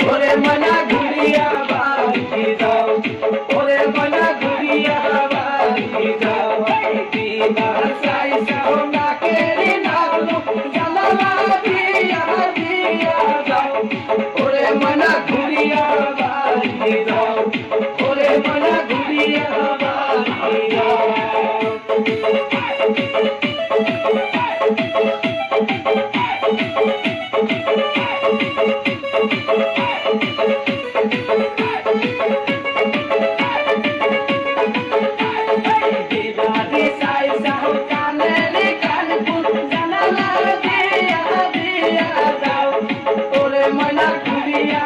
ওরে মনা ঘুরিয়া বাড়ি যাও, ওরে মনা ঘুরিয়া বাড়ি যাও, দিদার চাইছাও না কেড়ে নাও, জানালা দিয়া দিয়া যাও, ওরে মনা ঘুরিয়া বাড়ি যাও, ওরে মনা ঘুরিয়া বাড়ি যাও। মনা ঘুরিয়া